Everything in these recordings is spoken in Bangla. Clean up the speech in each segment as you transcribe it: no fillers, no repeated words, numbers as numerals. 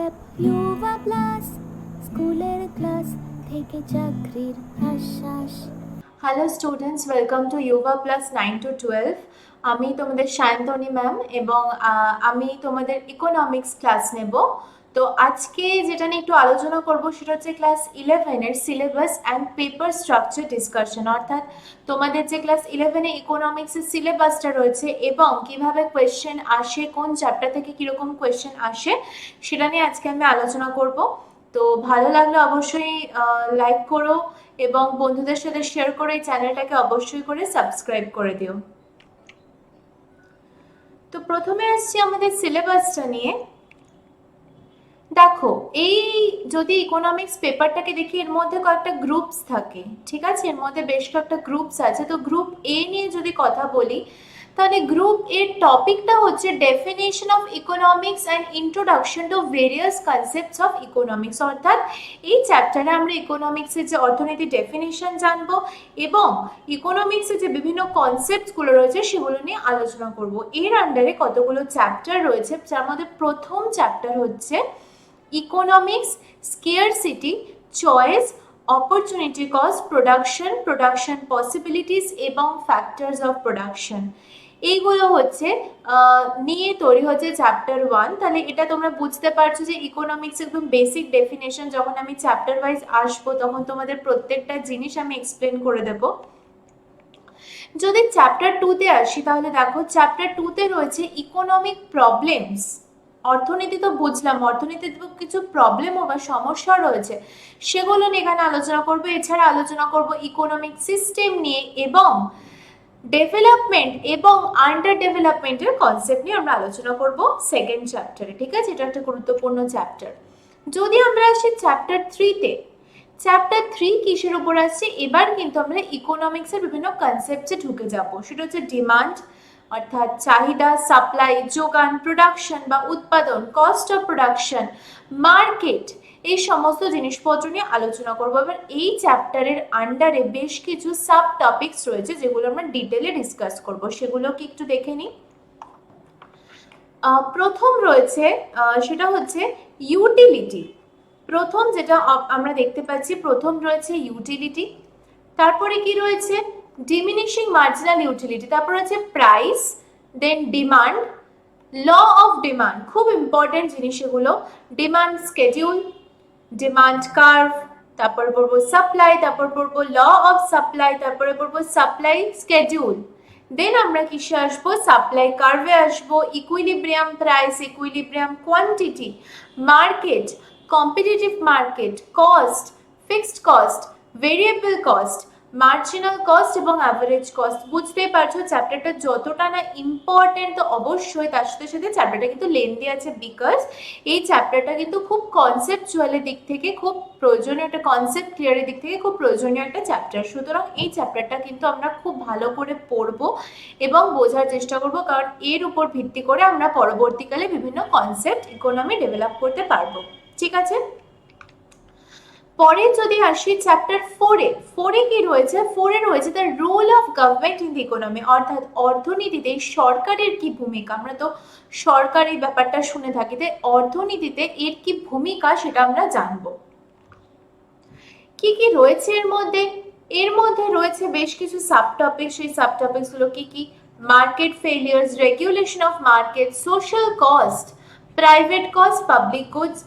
অ্যাপ ইউভা প্লাস, স্কুলের ক্লাস থেকে চাকরির আশ্বাস। Hello students, welcome to Yuva plus 9 to 12। আমি তোমাদের সায়ন্তনী ম্যাম এবং আমি তোমাদের ইকোনমিক্স ক্লাস নেব। তো আজকে যেটা নিয়ে একটু আলোচনা করব সেটা হচ্ছে ক্লাস 11-এর syllabus and paper structure discussion, অর্থাৎ তোমাদের যে ক্লাস 11-এ ইকোনমিক্সের সিলেবাসটা রয়েছে এবং কিভাবে কোয়েশ্চেন আসে, কোন চ্যাপ্টার থেকে কীরকম কোয়েশ্চেন আসে, সেটা নিয়ে আজকে আমি আলোচনা করব। তো ভালো লাগলে অবশ্যই লাইক করো এবং বন্ধুদের সাথে শেয়ার করে এই চ্যানেলটাকে অবশ্যই করে সাবস্ক্রাইব করে দিও। তো প্রথমে আসছি আমাদের সিলেবাসটা নিয়ে। দেখো, এই যদি ইকোনমিক্স পেপারটাকে দেখি, এর মধ্যে কয়েকটা গ্রুপস থাকে, ঠিক আছে? এর মধ্যে বেশ কয়েকটা গ্রুপস আছে। তো গ্রুপ এ নিয়ে যদি কথা বলি, তাহলে গ্রুপ এর টপিকটা হচ্ছে definition of economics and introduction to various concepts of economics. অর্থাৎ এই চ্যাপ্টারে আমরা ইকোনমিক্সের যে অর্থনীতি ডেফিনেশন জানবো এবং ইকোনমিক্সের যে বিভিন্ন কনসেপ্টসগুলো রয়েছে সেগুলো নিয়ে আলোচনা করব। এর আন্ডারে কতগুলো চ্যাপ্টার রয়েছে, যার মধ্যে প্রথম চ্যাপ্টার হচ্ছে economics, scarcity, choice, opportunity cost, production possibilities এবং ফ্যাক্টরস অফ প্রোডাকশন। এইগুলো হচ্ছে নিয়ে তৈরি হচ্ছে চ্যাপ্টার 1। তাহলে এটা তোমরা বুঝতে পারছো যে ইকোনমিক্স একদম বেসিক ডেফিনেশন। যখন আমি চ্যাপ্টার ওয়াইজ আসবো তখন তোমাদের প্রত্যেকটা জিনিস আমি এক্সপ্লেন করে দেবো। যদি চ্যাপ্টার 2-তে আসি, তাহলে দেখো চ্যাপ্টার 2-তে রয়েছে ইকোনমিক প্রবলেমস। অর্থনীতি তো বুঝলাম, অর্থনীতিতে কিছু প্রবলেমও বা সমস্যা রয়েছে, সেগুলো নিয়ে এখানে আলোচনা করবো। এছাড়া আলোচনা করব ইকোনমিক সিস্টেম নিয়ে এবং ডেভেলপমেন্ট এবং আন্ডার ডেভেলপমেন্টের কনসেপ্ট নিয়ে আমরা আলোচনা করব সেকেন্ড চ্যাপ্টারে, ঠিক আছে? এটা একটা গুরুত্বপূর্ণ চ্যাপ্টার। যদি আমরা আসি চ্যাপ্টার 3-তে, চ্যাপ্টার 3 কিসের উপর আসছে? এবার কিন্তু আমরা ইকোনমিক্সের বিভিন্ন কনসেপ্টে ঢুকে যাব। সেটা হচ্ছে ডিমান্ড, অর্থাৎ চাহিদা, সাপ্লাই, যোগান, প্রোডাকশন বা উৎপাদন, কস্ট অফ প্রোডাকশন, মার্কেট, এই সমস্ত জিনিসপত্র নিয়ে আলোচনা করবো। এবার এই চ্যাপ্টারের আন্ডারে বেশ কিছু সাব টপিকস রয়েছে যেগুলো আমরা ডিটেলে ডিসকাস করব, সেগুলোকে একটু দেখে নিই। প্রথম রয়েছে সেটা হচ্ছে ইউটিলিটি। প্রথম যেটা আমরা দেখতে পাচ্ছি, প্রথম রয়েছে ইউটিলিটি। তারপরে কি রয়েছে? Diminishing marginal utility. তারপর আছে price, then demand, law of demand, খুব ইম্পর্টেন্ট জিনিস এগুলো। ডিমান্ড স্কেডিউল, ডিমান্ড কার্ভ, তারপর পড়বো সাপ্লাই, তারপর পড়বো ল অফ সাপ্লাই, তারপরে পড়বো সাপ্লাই স্কেডিউল। দেন আমরা কিসে আসবো? সাপ্লাই কার্ভে আসবো। Equilibrium price, equilibrium quantity, market, competitive market, cost, fixed cost, variable cost, marginal cost এবং অ্যাভারেজ কস্ট। বুঝতেই পারছো চ্যাপ্টারটা যতটা না ইম্পর্টেন্ট, তো অবশ্যই তার সাথে সাথে চ্যাপ্টারটা কিন্তু লেন্দি আছে, বিকজ এই চ্যাপ্টারটা কিন্তু খুব কনসেপচুয়ালের দিক থেকে খুব প্রয়োজনীয় একটা, কনসেপ্ট ক্লিয়ারের দিক থেকে খুব প্রয়োজনীয় একটা চ্যাপ্টার। সুতরাং এই চ্যাপ্টারটা কিন্তু আমরা খুব ভালো করে পড়বো এবং বোঝার চেষ্টা করব, কারণ এর উপর ভিত্তি করে আমরা পরবর্তীকালে বিভিন্ন কনসেপ্ট ইকোনমি ডেভেলপ করতে পারবো, ঠিক আছে? পরে যদি আসি চ্যাপ্টার 4-এ কি রয়েছে? 4-এ রয়েছে the role of government in the economy, অর্থাৎ অর্থনীতিতে সরকারের কি ভূমিকা। আমরা তো সরকার এই ব্যাপারটা শুনে থাকি, তাই অর্থনীতিতে এর কি ভূমিকা সেটা আমরা জানবো। কি কি রয়েছে এর মধ্যে? এর মধ্যে রয়েছে বেশ কিছু সাবটপিক। সেই সাবটপিকসগুলো কি কি? Market failures, regulation of market, social cost, private cost, public goods,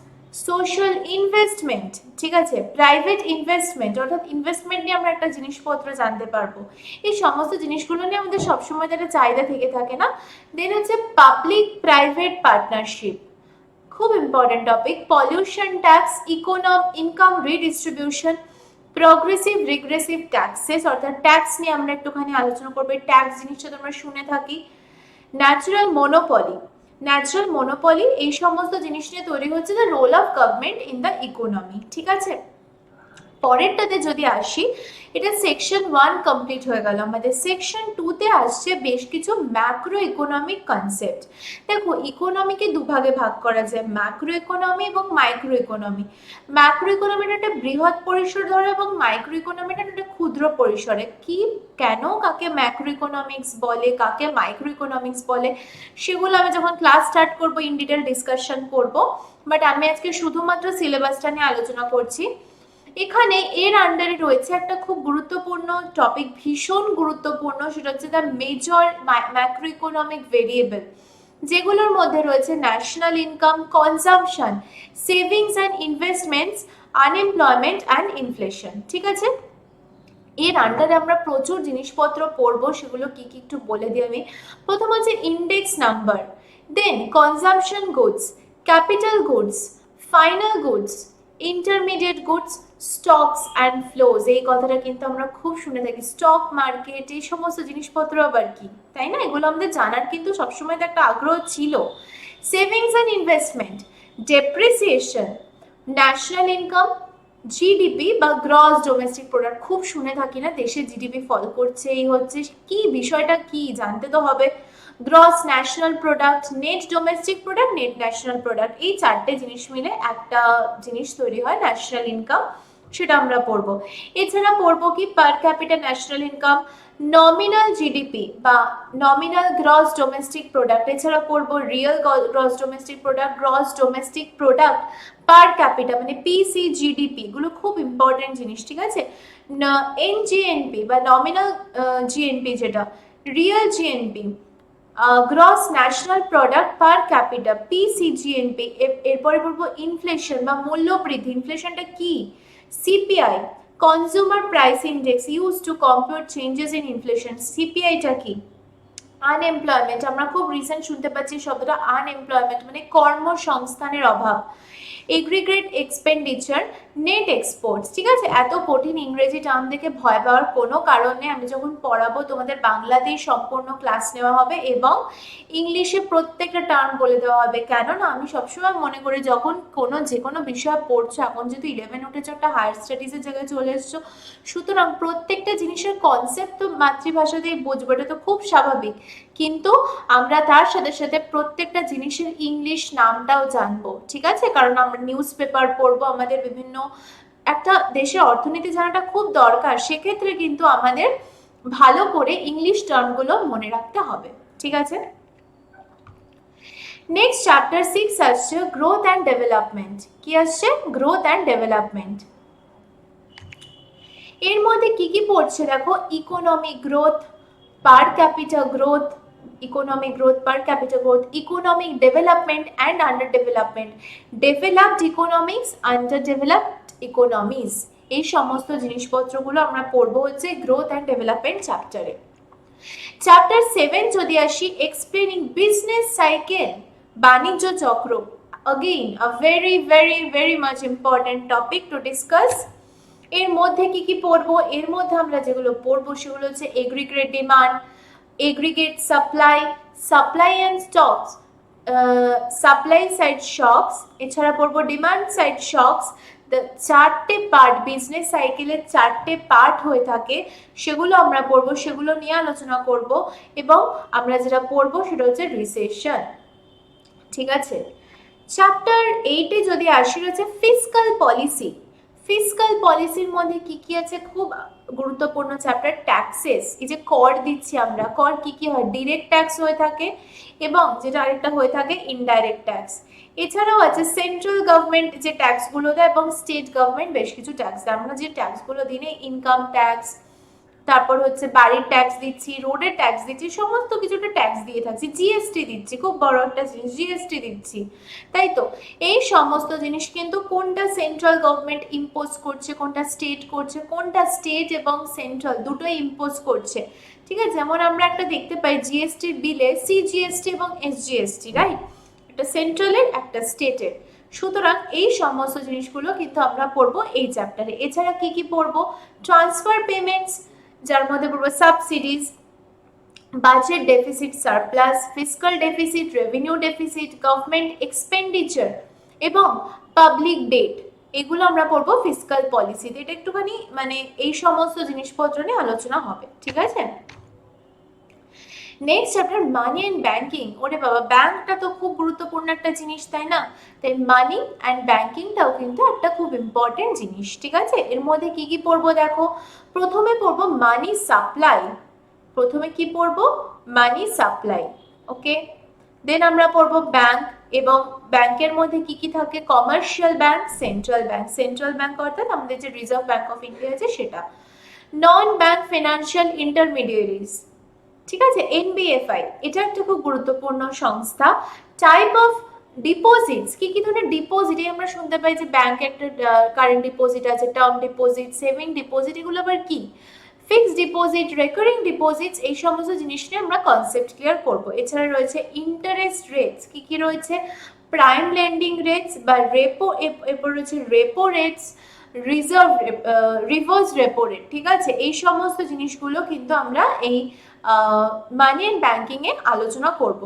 social investment, ঠিক আছে? প্রাইভেট ইনভেস্টমেন্ট, অর্থাৎ ইনভেস্টমেন্ট নিয়ে আমরা একটা জিনিসপত্র জানতে পারবো। এই সমস্ত জিনিসগুলো নিয়ে আমাদের সবসময় একটা চাহিদা থেকে থাকে না? দেন হচ্ছে পাবলিক প্রাইভেট পার্টনারশিপ, খুব important topic. Pollution tax, income redistribution, progressive regressive taxes, অর্থাৎ ট্যাক্স নিয়ে আমরা একটুখানি আলোচনা করবো। ট্যাক্স জিনিসটা তোমরা শুনে থাকি। ন্যাচারাল মোনোপলি, এই সমস্ত জিনিস নিয়ে তৈরি হচ্ছে the role of government in the economy, ঠিক আছে? পরেরটাতে যদি আসি, এটা সেকশন 1 কমপ্লিট হয়ে গেল। আমাদের সেকশন 2তে আসছে বেশ কিছু ম্যাক্রো ইকোনমিক কনসেপ্ট। দেখো, ইকোনমিকে দুভাগে ভাগ করা যায়, ম্যাক্রো ইকোনমি এবং মাইক্রো ইকোনমি। ম্যাক্রো ইকোনমিটা একটা বৃহৎ পরিসর ধরে এবং মাইক্রো ইকোনমিটা একটা ক্ষুদ্র পরিসরে। কি, কেন কাকে ম্যাক্রো ইকোনমিক্স বলে, কাকে মাইক্রো ইকোনমিক্স বলে, সেগুলো আমি যখন ক্লাস স্টার্ট করব ইন ডিটেল ডিসকাশন করব, বাট আমি আজকে শুধুমাত্র সিলেবাসটা নিয়ে আলোচনা করছি। এখানে এর আন্ডারে রয়েছে একটা খুব গুরুত্বপূর্ণ টপিক, ভীষণ গুরুত্বপূর্ণ, সেটা হচ্ছে the major macro economic variable, যেগুলোর মধ্যে রয়েছে national income, consumption, savings and investments, unemployment and inflation. ঠিক আছে, এর আন্ডারে আমরা প্রচুর জিনিসপত্র পড়বো, সেগুলো কি কি একটু বলে দিই আমি। প্রথম হচ্ছে index number, then consumption goods, capital goods, final goods, intermediate goods, stocks and flows. এই কথাটা কিন্তু আমরা খুব শুনে থাকি, স্টক মার্কেট, এই সমস্ত জিনিসপত্র আবার কি, তাই না? এগুলো আমাদের জানার কিন্তু সবসময় তো একটা আগ্রহ ছিল। Savings and investment, depreciation, national income, GDP বা গ্রস ডোমেস্টিক প্রোডাক্ট, খুব শুনে থাকি না, দেশে জিডিপি ফল করছে, এই হচ্ছে কি, বিষয়টা কি জানতে তো হবে। Gross national product, net domestic product, net national product, এই চারটে জিনিস মিলে একটা জিনিস তৈরি হয় ন্যাশনাল ইনকাম, সেটা আমরা পড়বো। এছাড়া পড়বো কি, পার capital national income, nominal GDP বা নমিনাল গ্রস ডোমেস্টিক প্রোডাক্ট, এছাড়া পড়বো real gross domestic product, gross domestic product per capital মানে পিসিজিডিপি, এগুলো খুব ইম্পর্টেন্ট জিনিস। ঠিক আছে, এনজিএনপি বা নমিনাল জিএনপি, যেটা real GNP, gross national product per capita PCGNP. এরপরে পড়বো ইনফ্লেশন বা মূল্যবৃদ্ধি, ইনফ্লেশনটা কি, CPI, consumer price index use to compute changes in inflation, সিপিআইটা কি। আনএমপ্লয়মেন্ট, আমরা খুব রিসেন্ট শুনতে পাচ্ছি শব্দটা আনএমপ্লয়মেন্ট, মানে কর্মসংস্থানের অভাব। Aggregate expenditure, net exports. ঠিক আছে, এত কঠিন ইংরেজি টার্ম দেখে ভয় পাওয়ার কোনো কারণ নেই, আমি যখন পড়াবো তোমাদের বাংলাতেই সম্পূর্ণ ক্লাস নেওয়া হবে এবং ইংলিশে প্রত্যেকটা টার্ম বলে দেওয়া হবে। কেননা আমি সবসময় মনে করি যখন যে কোনো বিষয় পড়ছো, এখন যেহেতু 11 উঠেছো, একটা হায়ার স্টাডিজের জায়গায় চলে এসছো, সুতরাং প্রত্যেকটা জিনিসের কনসেপ্ট তো মাতৃভাষাতেই বুঝবো, এটা তো খুব স্বাভাবিক, কিন্তু আমরা তার সাথে সাথে প্রত্যেকটা জিনিসের ইংলিশ নামটাও জানবো। ঠিক আছে, কারণ আমরা নিউজ পেপার পড়বো, আমাদের বিভিন্ন, একটা দেশের অর্থনীতি জানাটা খুব দরকার, সেক্ষেত্রে কিন্তু আমাদের ভালো করে ইংলিশ টার্মগুলো মনে রাখতে হবে। ঠিক আছে, নেক্সট চ্যাপ্টার 6 আসছে গ্রোথ অ্যান্ড ডেভেলপমেন্ট। কি আসছে, গ্রোথ অ্যান্ড ডেভেলপমেন্ট। এর মধ্যে কি কি পড়ছে দেখো, economic growth, per capital growth, economic growth, per capital growth, economic development and under development, developed economics, under developed economies, এই সমস্ত জিনিসপত্রগুলো আমরা পড়বো হচ্ছে গ্রোথ অ্যান্ড ডেভেলপমেন্ট চ্যাপ্টারে। চ্যাপ্টার 7 যদি আসি, এক্সপ্লেনিং বিজনেস সাইকেল, বাণিজ্য চক্র, again a very very very much important topic to discuss। এর মধ্যে কি কি পড়বো, এর মধ্যে আমরা যেগুলো পড়বো সেগুলো হচ্ছে aggregate demand, aggregate supply, supply and stocks, supply side shocks, এছাড়া পড়বো ডিমান্ড সাইড শকস। চারটে পার্ট, বিজনেস সাইকেলের চারটে পার্ট হয়ে থাকে, সেগুলো আমরা পড়বো, সেগুলো নিয়ে আলোচনা করব, এবং আমরা যেটা পড়বো সেটা হচ্ছে রিসেশন। ঠিক আছে, চ্যাপ্টার 8-এ যদি আসি রয়েছে ফিসকাল পলিসি। ফিসকাল পলিসির মধ্যে কি কি আছে, খুব গুরুত্বপূর্ণ চ্যাপ্টার, ট্যাক্সেস, এই যে কর দিচ্ছি আমরা, কর কি কি হয়, ডিরেক্ট ট্যাক্স হয়ে থাকে এবং যেটা আরেকটা হয়ে থাকে ইনডাইরেক্ট ট্যাক্স। এছাড়াও আছে সেন্ট্রাল গভর্নমেন্ট যে ট্যাক্সগুলো দেয় এবং স্টেট গভর্নমেন্ট বেশ কিছু ট্যাক্স দেয়। আমরা যে ট্যাক্সগুলো দিই, ইনকাম ট্যাক্স, তারপর হচ্ছে বাড়ির ট্যাক্স দিচ্ছি, রোডের ট্যাক্স দিচ্ছি, সমস্ত কিছুটা ট্যাক্স দিয়ে থাকছি, জিএসটি দিচ্ছি, খুব বড় একটা জিনিস জিএসটি দিচ্ছি, তাই তো। এই সমস্ত জিনিস কিন্তু কোনটা সেন্ট্রাল গভর্নমেন্ট ইম্পোজ করছে, কোনটা স্টেট করছে, কোনটা স্টেট এবং সেন্ট্রাল দুটোই ইম্পোজ করছে। ঠিক আছে, যেমন আমরা একটা দেখতে পাই জিএসটির বিলে সিজিএসটি এবং এসজিএসটি, রাইট, একটা সেন্ট্রালের একটা স্টেটের। সুতরাং এই সমস্ত জিনিসগুলো কিন্তু আমরা পড়বো এই চ্যাপ্টারে। এছাড়া কি কি পড়বো, ট্রান্সফার পেমেন্টস, যার মধ্যে পড়বো subsidies, budget deficit surplus, fiscal deficit, revenue deficit, government expenditure এবং পাবলিক ডেট, এগুলো আমরা পড়বো ফিসকাল পলিসিতে। এটা একটুখানি মানে এই সমস্ত জিনিসপত্র নিয়ে আলোচনা হবে, ঠিক আছে। Next chapter money and banking. ওরে বাবা, ব্যাংকটা তো খুব গুরুত্বপূর্ণ একটা জিনিস, তাই না? তাই মানি অ্যান্ড ব্যাংকিংটাও কিন্তু একটা খুব ইম্পর্টেন্ট জিনিস, ঠিক আছে। এর মধ্যে কি কি পড়বো দেখো, প্রথমে পড়বো মানি সাপ্লাই। প্রথমে কি পড়বো? মানি সাপ্লাই, ওকে। দেন আমরা পড়বো ব্যাংক, এবং ব্যাংকের মধ্যে কি কি থাকে? Commercial bank, central bank. Central bank অর্থাৎ আমাদের যে রিজার্ভ ব্যাংক অফ ইন্ডিয়া আছে সেটা। নন ব্যাংক ফিনান্সিয়াল ইন্টারমিডিয়ারিজ, ঠিক আছে, এনবিএফআই, এটা একটা খুব গুরুত্বপূর্ণ সংস্থা। টাইপ অফ ডিপোজিটস, কি কি ধরনের ডিপোজিট আমরা শুনতে পাই যে ব্যাংকে একটা কারেন্ট ডিপোজিট আছে, টার্ম ডিপোজিট, সেভিং ডিপোজিট, এগুলো আবার কি? ফিক্সড ডিপোজিট, রেকারিং ডিপোজিটস, এই সমস্ত জিনিস নিয়ে আমরা কনসেপ্ট ক্লিয়ার করব। এছাড়া রয়েছে ইন্টারেস্ট রেটস, কি কি রয়েছে? প্রাইম লেন্ডিং রেটস বা রেপো, এরপর রয়েছে repo rates, reverse repo rate, ঠিক আছে। এই সমস্ত জিনিসগুলো কিন্তু আমরা এই মানি অ্যান্ড ব্যাংকিং এ আলোচনা করব।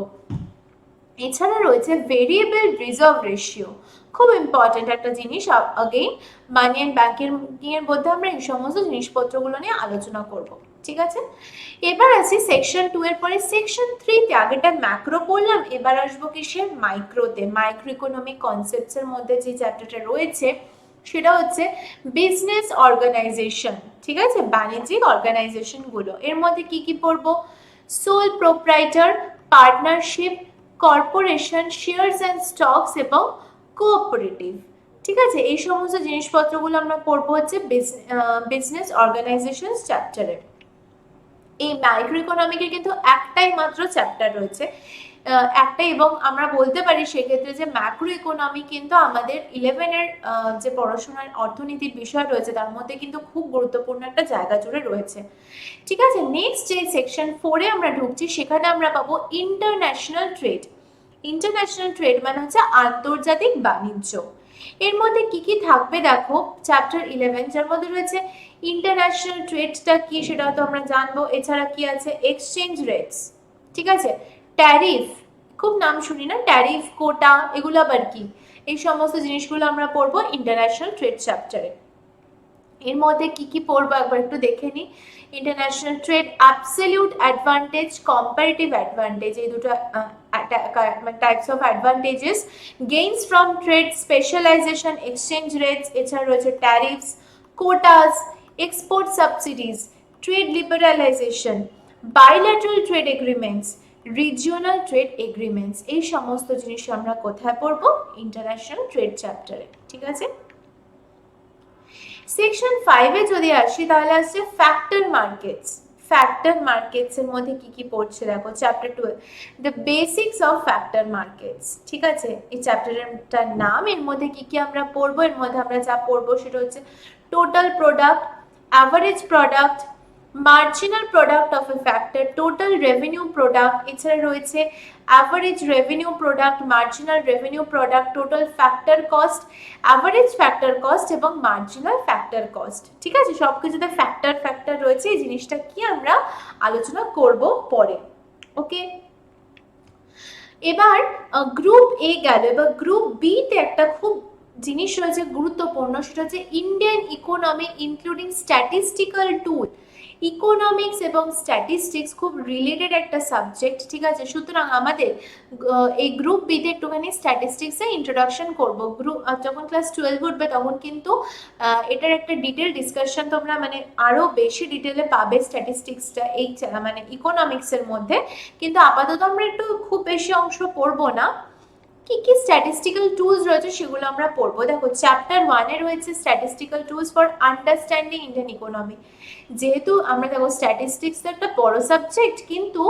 এছাড়া রয়েছে ভেরিয়েবল রিজার্ভ রেশিও, খুব ইম্পর্টেন্ট একটা জিনিস। अगेन মানি অ্যান্ড ব্যাংকিং এর মধ্যে আমরা এই সমস্ত জিনিসপত্রগুলো নিয়ে আলোচনা করব, ঠিক আছে। এবার আসি সেকশন 2 এর পরে সেকশন 3 তে। আগেটা ম্যাক্রো বললাম, এবার আসবো কিসের? মাইক্রোতে। মাইক্রো ইকোনমিক কনসেপ্টস এর মধ্যে যে চ্যাপ্টারটা রয়েছে সেটা হচ্ছে বিজনেস অর্গানাইজেশন, ঠিক আছে, বাণিজ্যিক অর্গানাইজেশন গুলো। এর মধ্যে কি কি পড়বো? Sole proprietor, partnership, corporation, shares and stocks এবং কোঅপারেটিভ, ঠিক আছে। এই সমস্ত জিনিসপত্রগুলো আমরা পড়বো হচ্ছে বিজনেস অর্গানাইজেশন চ্যাপ্টারে। এই মাইক্রো ইকোনমিকের কিন্তু একটাই মাত্র চ্যাপ্টার রয়েছে, একটাই, এবং আমরা বলতে পারি সেক্ষেত্রে যে ম্যাক্রো ইকোনমি কিন্তু আমাদের 11 এর যে পড়াশোনার অর্থনীতির বিষয় রয়েছে তার মধ্যে কিন্তু খুব গুরুত্বপূর্ণ একটা জায়গা জুড়ে রয়েছে, ঠিক আছে। নেক্সট যে সেকশন 4 এ আমরা ঢুকছি সেখানে আমরা পাবো ইন্টারন্যাশনাল ট্রেড। ইন্টারন্যাশনাল ট্রেড মানে হচ্ছে আন্তর্জাতিক বাণিজ্য। এর মধ্যে কি কি থাকবে দেখো, চ্যাপ্টার 11 যার মধ্যে রয়েছে ইন্টারন্যাশনাল ট্রেডটা কি সেটা তো আমরা জানবো। এছাড়া কি আছে? এক্সচেঞ্জ রেটস, ঠিক আছে, ট্যারিফ, খুব নাম শুনি না, ট্যারিফ, কোটা, এগুলো আবার কি? এই সমস্ত জিনিসগুলো আমরা পড়বো ইন্টারন্যাশনাল ট্রেড চ্যাপ্টারে। এর মধ্যে কি কি পড়বো একবার একটু দেখে নিই। International trade, absolute advantage, comparative advantage, এই দুটো types of advantages, gains from trade, specialisation, exchange rates, এছাড়া রয়েছে tariffs, quotas, export subsidies, trade liberalisation, bilateral trade agreements, regional trade agreements. এই সমস্ত জিনিস আমরা কোথায় পড়বো? ইন্টারন্যাশনাল ট্রেড চ্যাপ্টারে, ঠিক আছে। সেকশন 5 এ যদি আসি তাহলে আসছে ফ্যাক্টর মার্কেটস। ফ্যাক্টর মার্কেটস এর মধ্যে কি কি পড়ছে দেখো, chapter 12 the basics of factor markets, ঠিক আছে। এই চ্যাপ্টারটার নাম। এর মধ্যে কি কি আমরা পড়বো? এর মধ্যে আমরা যা পড়বো সেটা হচ্ছে total product, average product, marginal product of A factor, total revenue product, এছাড়া রয়েছে average revenue product, marginal revenue product, total factor cost, average factor cost এবং মার্জিনাল ফ্যাক্টর কস্ট, ঠিক আছে। সবকিছুতে ফ্যাক্টর ফ্যাক্টর রয়েছে, এই জিনিসটা কি আমরা আলোচনা করব পরে, ওকে। এবার গ্রুপ এ গেল, এবার গ্রুপ বি তে একটা খুব জিনিস রয়েছে গুরুত্বপূর্ণ, সেটা হচ্ছে ইন্ডিয়ান ইকোনমি ইনক্লুডিং স্ট্যাটিস্টিক্যাল টুল। ইকোনমিক্স এবং স্ট্যাটিস্টিক্স খুব রিলেটেড একটা সাবজেক্ট, ঠিক আছে। সুতরাং আমাদের এই গ্রুপ বিতে একটুখানি স্ট্যাটিস্টিক্সে ইন্ট্রোডাকশন করব। গ্রুপ যখন ক্লাস 12 উঠবে তখন কিন্তু এটার একটা ডিটেল ডিসকাশন তোমরা মানে আরও বেশি ডিটেলে পাবে স্ট্যাটিস্টিক্সটা এই মানে ইকোনমিক্সের মধ্যে। কিন্তু আপাতত আমরা একটু খুব বেশি অংশ পড়বো না। কি কি স্ট্যাটিস্টিক্যাল টুলস রয়েছে সেগুলো আমরা পড়বো। দেখো চ্যাপ্টার 1 এ রয়েছে statistical tools for understanding Indian economy. যেহেতু আমরা দেখো স্ট্যাটিস্টিক্স একটা বড় সাবজেক্ট, কিন্তু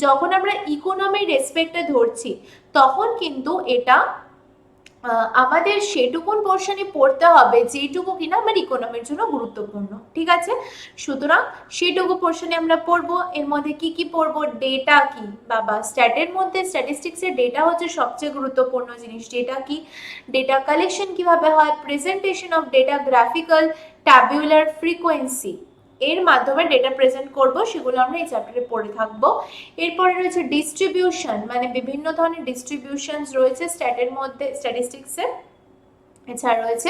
যখন আমরা ইকোনমির রেসপেক্টে ধরছি তখন কিন্তু এটা আমাদের সেটুকুন পোর্শনে পড়তে হবে যেটুকু কিনা আমার ইকোনমির জন্য গুরুত্বপূর্ণ, ঠিক আছে। সুতরাং সেটুকু পোর্শনে আমরা পড়বো। এর মধ্যে কি কি পড়বো? ডেটা কি, বাবা স্ট্যাটের মধ্যে স্ট্যাটিস্টিক্সের ডেটা হচ্ছে সবচেয়ে গুরুত্বপূর্ণ জিনিস। ডেটা কি, ডেটা কালেকশন কিভাবে হয়, presentation of data, graphical, tabular, frequency, এর মাধ্যমে ডেটা প্রেজেন্ট করব, সেগুলো আমরা এই চ্যাপ্টারে পড়ে থাকবো। এরপরে রয়েছে ডিস্ট্রিবিউশন, মানে বিভিন্ন ধরনের ডিস্ট্রিবিউশনস রয়েছে স্ট্যাটের মধ্যে, স্ট্যাটিস্টিক্সে। এছাড়া রয়েছে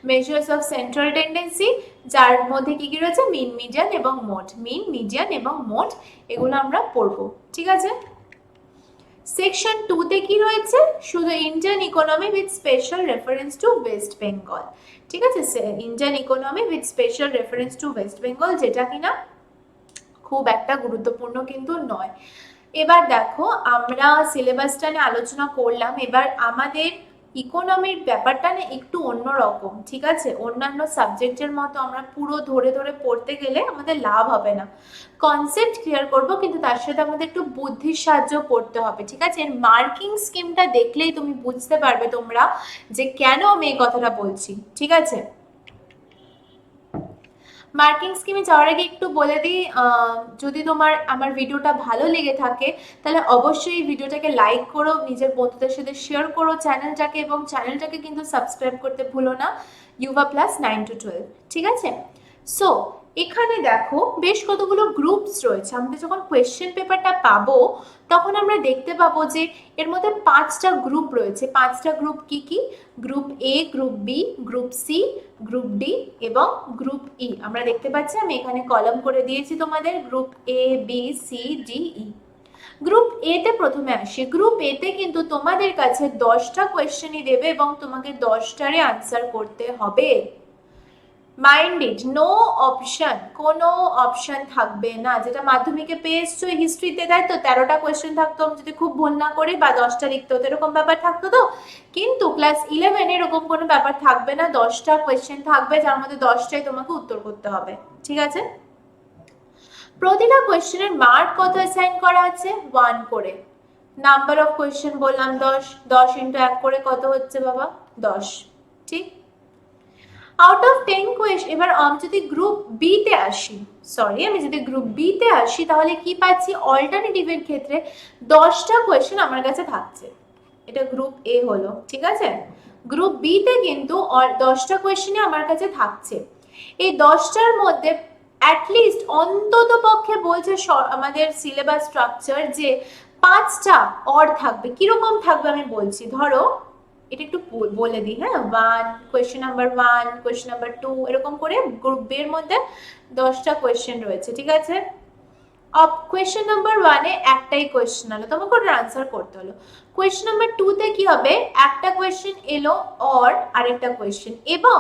মেজার্স অফ সেন্ট্রাল টেন্ডেন্সি, যার মধ্যে কি কি রয়েছে, মিন, মিডিয়ান এবং মোড। মিন, মিডিয়ান এবং মোড এগুলো আমরা পড়বো, ঠিক আছে। সেকশন 2 তে কি রয়েছে, শুধু Indian economy with special reference to West Bengal, ঠিক আছে। Indian economy with special reference to West Bengal, যেটা কিনা খুব একটা গুরুত্বপূর্ণ কিন্তু নয়। এবার দেখো, আমরা সিলেবাসটা নিয়ে আলোচনা করলাম, এবার আমাদের ইকোনমির ব্যাপারটা না একটু অন্যরকম, ঠিক আছে। অন্যান্য সাবজেক্টের মতো আমরা পুরো ধরে ধরে পড়তে গেলে আমাদের লাভ হবে না। কনসেপ্ট ক্লিয়ার করব, কিন্তু তার সাথে আমাদের একটু বুদ্ধির সাহায্য করতে হবে, ঠিক আছে। এর মার্কিং স্কিমটা দেখলেই তুমি বুঝতে পারবে তোমরা যে কেন আমি এই কথাটা বলছি, ঠিক আছে। মার্কিং স্কিমে যাওয়ার আগে একটু বলে দিই, যদি তোমার আমার ভিডিওটা ভালো লেগে থাকে তাহলে অবশ্যই এই ভিডিওটাকে লাইক করো, নিজের বন্ধুদের সাথে শেয়ার করো চ্যানেলটাকে, এবং চ্যানেলটাকে কিন্তু সাবস্ক্রাইব করতে ভুলো না, ইউভা প্লাস 9 to 12, ঠিক আছে। সো এখানে দেখো বেশ কতগুলো গ্রুপস রয়েছে। আমরা যখন কোয়েশ্চেন পেপারটা পাবো তখন আমরা দেখতে পাবো যে এর মধ্যে 5টা গ্রুপ রয়েছে। 5টা গ্রুপ কি কি, group A, group B, group C, group D এবং গ্রুপ ই। আমরা দেখতে পাচ্ছি, আমি এখানে কলাম করে দিয়েছি তোমাদের, group A, B, C, D, E. Group A তে প্রথমে আসি। গ্রুপ এ তে কিন্তু তোমাদের কাছে 10টা কোয়েশ্চেনই দেবে এবং তোমাকে 10টারই আনসার করতে হবে। মাইন্ড ইট, নো অপশন, কোনো অপশন থাকবে না। যেটা মাধ্যমিকে পেয়ে এসছো হিস্ট্রিতে, তাই তো 13টা কোয়েশ্চেন থাকতো, আমি যদি খুব ভুল না করি, বা 10টা লিখতে হতো, এরকম ব্যাপার থাকতো তো। কিন্তু ক্লাস 11 এরকম কোনো ব্যাপার থাকবে না, 10টা কোয়েশ্চেন থাকবে, যার মধ্যে 10টাই তোমাকে উত্তর করতে হবে, ঠিক আছে। প্রতিটা কোয়েশ্চেনের মার্ক কত অ্যাসাইন করা আছে, 1 করে। নাম্বার অফ কোয়েশ্চেন বললাম 10, 10 ইন্টু 1 করে কত হচ্ছে বাবা, 10, ঠিক। আউট অফ 10 কোয়েশ্চেন, এবার আমি যদি গ্রুপ বি তে আসি, আমি যদি গ্রুপ বি তে আসি তাহলে কি পাচ্ছি, অল্টারনেটিভের ক্ষেত্রে 10টা কোয়েশ্চেন আমার কাছে থাকছে। এটা গ্রুপ এ হলো, ঠিক আছে। গ্রুপ বি তে কিন্তু 10টা কোয়েশ্চেনই আমার কাছে থাকছে। এই 10টার মধ্যে অ্যাটলিস্ট অন্তত পক্ষে বলছে আমাদের সিলেবাস স্ট্রাকচার যে 5টা অর থাকবে। কিরকম থাকবে আমি বলছি, ধরো এটা একটু বলে দিই, হ্যাঁ। কোয়েশ্চেন নাম্বার 1, কোয়েশ্চেন নাম্বার 2, এরকম করে গ্রুপ বি এর মধ্যে 10টা কোয়েশ্চেন রয়েছে, ঠিক আছে। কোয়েশ্চেন নাম্বার 1 এ একটাই কোয়েশ্চেন হলো, তোমাকে ওটার আনসার করতে হলো। কোয়েশ্চেন নাম্বার 2 তে কি হবে, একটা কোয়েশ্চেন এলো অর আরেকটা কোয়েশ্চেন, এবং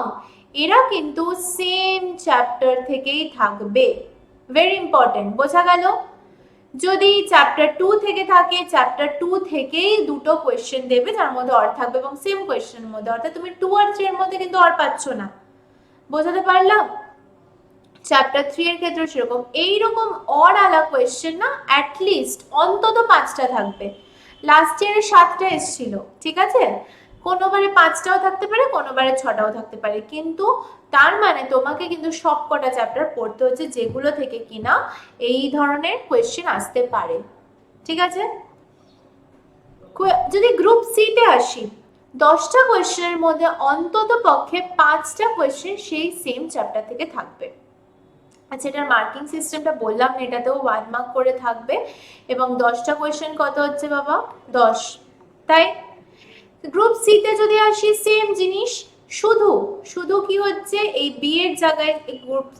এরা কিন্তু সেম চ্যাপ্টার থেকেই থাকবে। ভেরি ইম্পর্টেন্ট, বোঝা গেল। যদি চ্যাপ্টার 2 থেকে থাকে, চ্যাপ্টার 2 থেকেই দুটো কোয়েশ্চেন দেবে যার মধ্যে অর থাকবে, এবং সেম কোয়েশ্চেনের মধ্যে, অর্থাৎ তুমি 2 আর 3 এর মধ্যে কিন্তু অর পাচ্ছ না। বোঝাতে পারলাম। চ্যাপ্টার 3 এর ক্ষেত্রে সেরকম, এইরকম অর আলা কোয়েশ্চেন না অ্যাটলিস্ট অন্তত 5টা থাকবে। লাস্ট ইয়ারে 7টা এসেছিল, ঠিক আছে। কোনোবারে 5টাও থাকতে পারে, কোনোবারে 6টাও থাকতে পারে, কিন্তু তার মানে তোমাকে কিন্তু সব কটা চ্যাপ্টার পড়তে হচ্ছে যেগুলো থেকে কিনা এই ধরনের কোয়েশ্চেন আসতে পারে, ঠিক আছে। যদি গ্রুপ সি তে আসি, 10টা কোয়েশ্চেনের মধ্যে অন্তত পক্ষে 5টা কোয়েশ্চেন সেই সেম চ্যাপ্টার থেকে থাকবে। আচ্ছা, এটার মার্কিং সিস্টেমটা বললাম না, এটাতেও 1 মার্ক করে থাকবে, এবং 10টা কোয়েশ্চেন কত হচ্ছে বাবা, 10, তাই। গ্রুপ সি তে যদি আসি, সেম জিনিস, শুধু শুধু কি হচ্ছে, এই বি এর জায়গায়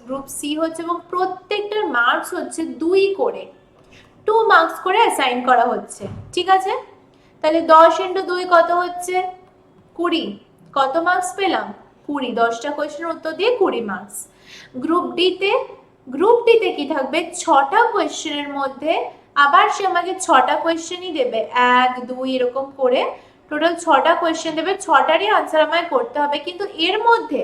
গ্রুপ সি হচ্ছে, এবং প্রত্যেকটার মার্কস হচ্ছে 2 করে, 2 মার্কস করে অ্যাসাইন করা হচ্ছে, ঠিক আছে। তাহলে 10 ইন্টু 2 কত হচ্ছে, 20। কত মার্কস পেলাম, 20। 10টা কোয়েশ্চেনের উত্তর দিয়ে 20 মার্কস। গ্রুপ ডিতে কি থাকবে, 6টা কোয়েশ্চেনের মধ্যে আবার সে আমাকে 6টা কোয়েশ্চেনই দেবে, 1, 2 এরকম করে টোটাল 6টা কোয়েশ্চেন দেবে, 6টারই আনসার আমায় করতে হবে, কিন্তু এর মধ্যে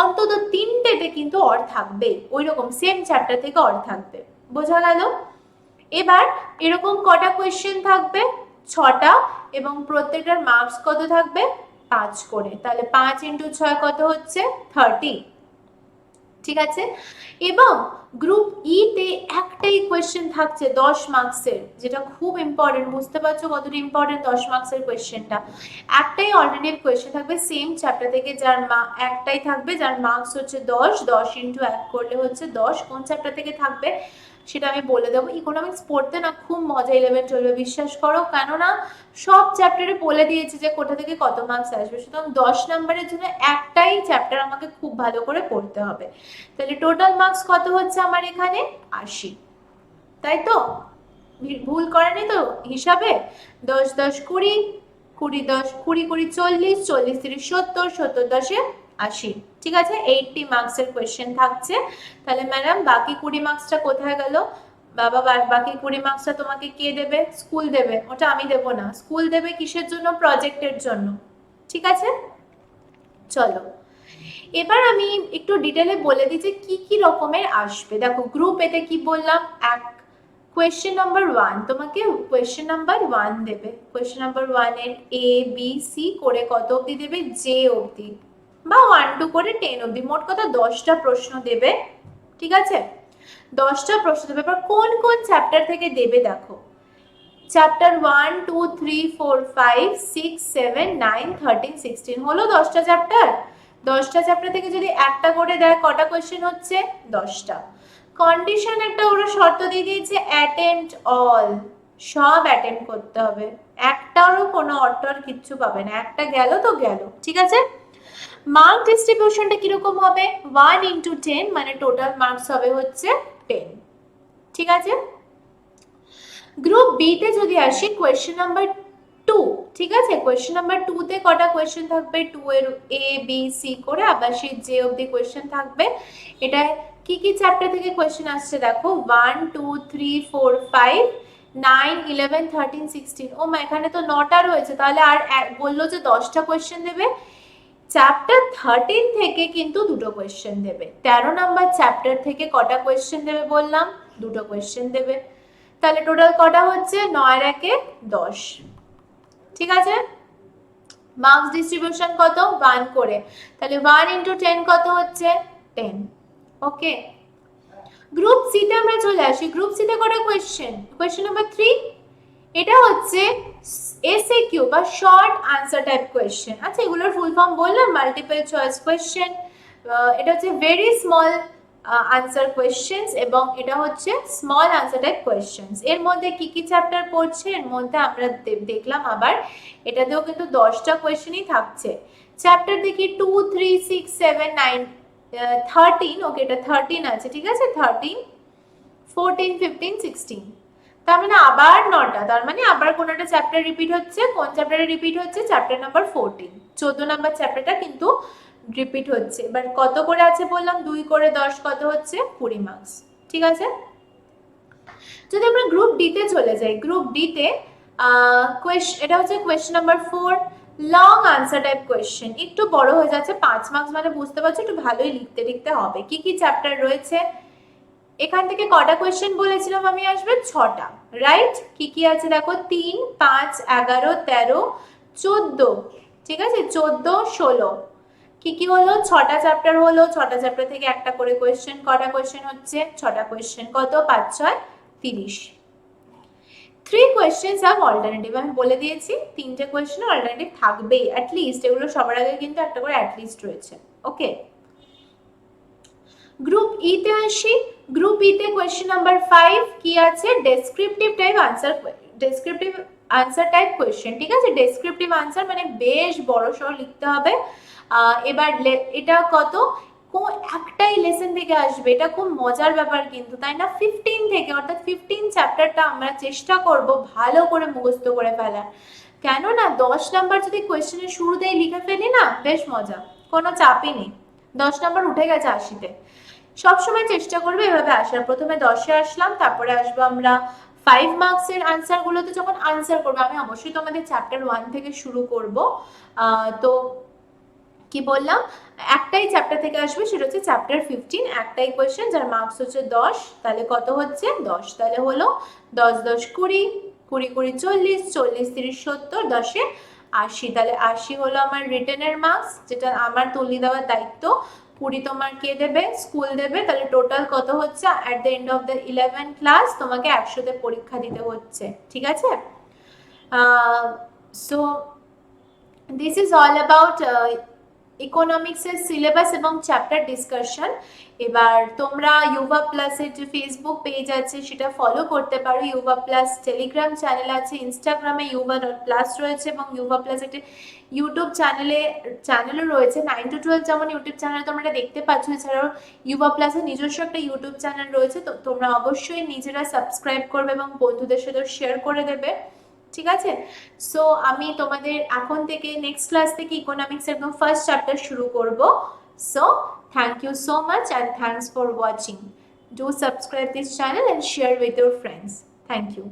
অন্তত 3টেতে কিন্তু অর থাকবে, ওই রকম সেম চ্যাপ্টার থেকে অর থাকবে, বোঝা গেল। এবার এরকম কটা কোয়েশ্চেন থাকবে, 6টা, এবং প্রত্যেকটার মার্কস কত থাকবে, 5 করে। তাহলে 5 ইন্টু 6 কত হচ্ছে, 30, ঠিক আছে। এবং গ্রুপ ই তে একটাই কোয়েশ্চেন থাকছে 10 মার্কসের, যেটা খুব ইম্পর্টেন্ট, বুঝতে পারছো কতটা ইম্পর্টেন্ট 10 মার্কসের কোয়েশ্চেনটা। একটাই অল্টারনেটিভ কোয়েশ্চেন থাকবে সেম চ্যাপ্টার থেকে, যার একটাই থাকবে, যার মার্কস হচ্ছে 10। 10 ইন্টু 1 করলে হচ্ছে 10, কোন চ্যাপ্টার থেকে থাকবে, সেটা আমি বলে দেবো। ইকোনমিক্স পড়তে না খুব মজা 11-12 বিশ্বাস করো, কেননা সব চ্যাপ্টারে বলে দিয়েছে যে কোথা থেকে কত মার্কস আসবে, সুতরাং 10 নম্বরের জন্য একটাই চ্যাপ্টার আমাকে খুব ভালো করে পড়তে হবে। তাহলে টোটাল মার্কস কত হচ্ছে আমার এখানে 80, তাই তো? ভুল করেনি তো হিসাবে? 10 10 20, 20 10 20 20 40, 40 30 70, 70 10 80, ঠিক আছে? 80 মার্কসের কোয়েশ্চেন থাকছে। তাহলে ম্যাডাম বাকি 20 মার্কসটা কোথায় গেল? বাবা, বাকি 20 মার্কসটা তোমাকে কে দেবে? স্কুল দেবে, ওটা আমি দেবো না। স্কুল দেবে কিসের জন্য? প্রজেক্টের জন্য, ঠিক আছে? চলো এবার আমি একটু ডিটেলে বলে দিই যে কি কি রকমের আসবে। দেখো গ্রুপ এতে কি বললাম, এক কোয়েশ্চেন নাম্বার 1 তোমাকে কোয়েশ্চেন নাম্বার 1 দেবে। কোয়েশ্চেন নাম্বার 1 এর এ বি সি করে কত অবধি দেবে? জে অবধি, বা 1 2 করে 10 অবধি, মোট কথা 10টা প্রশ্ন দেবে, ঠিক আছে? 10টা প্রশ্ন দেবে। এবার কোন কোন চ্যাপ্টার থেকে দেবে দেখো, চ্যাপ্টার 1 2 3 4 5 6 7 9 13 16 হলো 10টা চ্যাপ্টার। 10টা চ্যাপ্টার থেকে যদি একটা করে দেয় কটা কোয়েশ্চেন হচ্ছে? 10টা। কন্ডিশন একটা ওরা শর্ত দিয়ে দিয়েছে, অ্যাটেম্পট অল, সব অ্যাটেম্প করতে হবে, একটারও কোনো অট্টর কিচ্ছু পাবে না, একটা গেল তো গেল, ঠিক আছে? মার্ক ডিস্ট্রিবিউশনটা কিরকম হবে? 1 ইন্টু 10, মানে টোটাল মার্কস হবে হচ্ছে 10, ঠিক আছে? গ্রুপ বি তে যদি আসি কোয়েশ্চেন নাম্বার 2, ঠিক আছে? কোয়েশ্চেন নাম্বার 2 তে কটা কোয়েশ্চেন থাকবে? 2 এর এ বি সি করে আবার সেই জে অবধি কোয়েশ্চেন থাকবে। এটা কি কি চ্যাপ্টার থেকে কোয়েশ্চেন আসছে দেখো, 1 2 3 4 5 9 11 13 16, ও মা এখানে তো 9টা রয়েছে, তাহলে আর বললো যে 10টা কোয়েশ্চেন দেবে। চ্যাপ্টার 13 থেকে কিন্তু দুটো কোয়েশ্চেন দেবে। 13 নাম্বার চ্যাপ্টার থেকে কটা কোয়েশ্চেন দেবে বললাম? দুটো কোয়েশ্চেন দেবে। তাহলে টোটাল কটা হচ্ছে? 9 এর 1 10, ঠিক আছে? মার্কস ডিস্ট্রিবিউশন কত? 1 করে, তাহলে 1 ইন্টু 10 কত হচ্ছে? 10, ওকে। গ্রুপ সি তে আমরা চলে আসি। গ্রুপ সি তে কটা কোয়েশ্চেন? কোয়েশ্চেন নাম্বার 3, এটা হচ্ছে এসএকিউ বা শর্ট আনসার টাইপ কোয়েশ্চেন। আচ্ছা, এগুলোর ফুল ফর্ম বললাম, মাল্টিপল চয়েস কোয়েশ্চেন। এটা হচ্ছে ভেরি স্মল আনসার কোয়েশ্চেন্স, এবং এটা হচ্ছে স্মল আনসার টাইপ কোয়েশ্চেন্স। এর মধ্যে কি কি চ্যাপ্টার পড়ছে? এর মধ্যে আমরা দেখলাম আবার এটাতেও কিন্তু 10টা কোয়েশ্চেনই থাকছে। চ্যাপ্টার দেখি 2 3 6 7 9 13, ওকে এটা 13 আছে, ঠিক আছে? 13 14 15 16, তার মানে আবার 9টা, তার মানে আবার কোন একটা চ্যাপ্টার রিপিট হচ্ছে। কোন চ্যাপ্টারে রিপিট হচ্ছে? চ্যাপ্টার নাম্বার 14, 14 নাম্বার চ্যাপ্টারটা কিন্তু রিপিট হচ্ছে। এবার কত করে আছে বললাম? 2 করে 10, কত হচ্ছে? 20 মার্কস, ঠিক আছে? যদি আমরা গ্রুপ ডি তে চলে যাই, গ্রুপ ডি তে এটা হচ্ছে question number 4, long answer type question, একটু বড় হয়ে যাচ্ছে, 5 মার্কস, মানে বুঝতে পারছো একটু ভালোই লিখতে লিখতে হবে। কি কি চ্যাপ্টার রয়েছে? এখান থেকে কটা কোয়েশ্চেন বলেছিলাম আমি আসবে? 6টা, রাইট? কি কি আছে দেখো, 3 5 11 13 14, ঠিক আছে? 14 16, কি কি হলো? 6টা চ্যাপ্টার হলো। 6টা চ্যাপ্টার থেকে একটা করে কোয়েশ্চেন। কটা কোয়েশ্চেন হচ্ছে? 6টা কোয়েশ্চেন, কত? 5 6 30। 3 কোয়েশ্চেন্স অফ অল্টারনেটিভ, আমি বলে দিয়েছি 3টে কোয়েশ্চেন অল্টারনেটিভ থাকবেই অ্যাটলিস্ট, এগুলো সবার আগে কিন্তু একটা করে অ্যাটলিস্ট রয়েছে, ওকে। গ্রুপ ই তে আসি। গ্রুপ ই তে কোয়েশ্চেন নাম্বার 5 কি আছে? Descriptive type answer, descriptive answer type question, ঠিক আছে? ডেসক্রিপটিভ আনসার মানে বেশ বড় সড় লিখতে হবে। এবার এটা কত? একটাই লেসন থেকে আসবে, এটা খুব মজার ব্যাপার কিন্তু, তাই না? 15 থেকে, অর্থাৎ 15 চ্যাপ্টারটা আমরা চেষ্টা করব ভালো করে মুখস্থ করে ফেলার, কেননা 10 নাম্বার যদি কোয়েশ্চেনের শুরুতেই লিখে ফেলি না, বেশ মজা, কোনো চাপই নেই। 10 নাম্বার উঠে গেছে 80-তে। সবসময় চেষ্টা করবে এভাবে আসার। প্রথমে 10-এ আসলাম, তারপরে আসবো আমরা 5 মার্কসের আনসারগুলোতে। যখন আনসার করবো আমি অবশ্যই তোমাদের চ্যাপ্টার 1 থেকে শুরু করব। তো কি বললাম, একটাই চ্যাপ্টার থেকে আসবে, সেটা হচ্ছে চ্যাপ্টার 15, একটাই কোয়েশ্চেন যার মার্কস হচ্ছে 10, তাহলে কত হচ্ছে? 10, তাহলে হলো 10 10 20, 20 20 40, 40 30 70, 10-এ 80, তাহলে 80 হলো আমার রিটেনের মার্কস, যেটা আমার তুলে দেওয়ার দায়িত্ব। 20 তোমার কে দেবে? স্কুল দেবে। তাহলে টোটাল কত হচ্ছে? At the end of the 11 class তোমাকে 100-তে পরীক্ষা দিতে হচ্ছে, ঠিক আছে? So this is all about ইকোনমিক্সের সিলেবাস এবং চ্যাপ্টার ডিসকাশন। এবার তোমরা ইউভা প্লাসের যে ফেসবুক পেজ আছে সেটা ফলো করতে পারো, ইউভা প্লাস টেলিগ্রাম চ্যানেল আছে, ইনস্টাগ্রামে yuva.plus রয়েছে এবং ইউভা প্লাস একটি ইউটিউব চ্যানেলও রয়েছে 9 to 12 যেমন ইউটিউব চ্যানেল তোমরা দেখতে পাচ্ছ, এছাড়াও ইউভা প্লাসের নিজস্ব একটা ইউটিউব চ্যানেল রয়েছে। তো তোমরা অবশ্যই নিজেরা সাবস্ক্রাইব করবে এবং বন্ধুদের সাথে শেয়ার করে দেবে, ঠিক আছে? সো আমি তোমাদের এখন থেকে নেক্সট ক্লাস থেকে ইকোনমিক্স একদম ফার্স্ট চ্যাপ্টার শুরু করব। So thank you so much and thanks for watching. Do subscribe this channel and share with your friends. Thank you.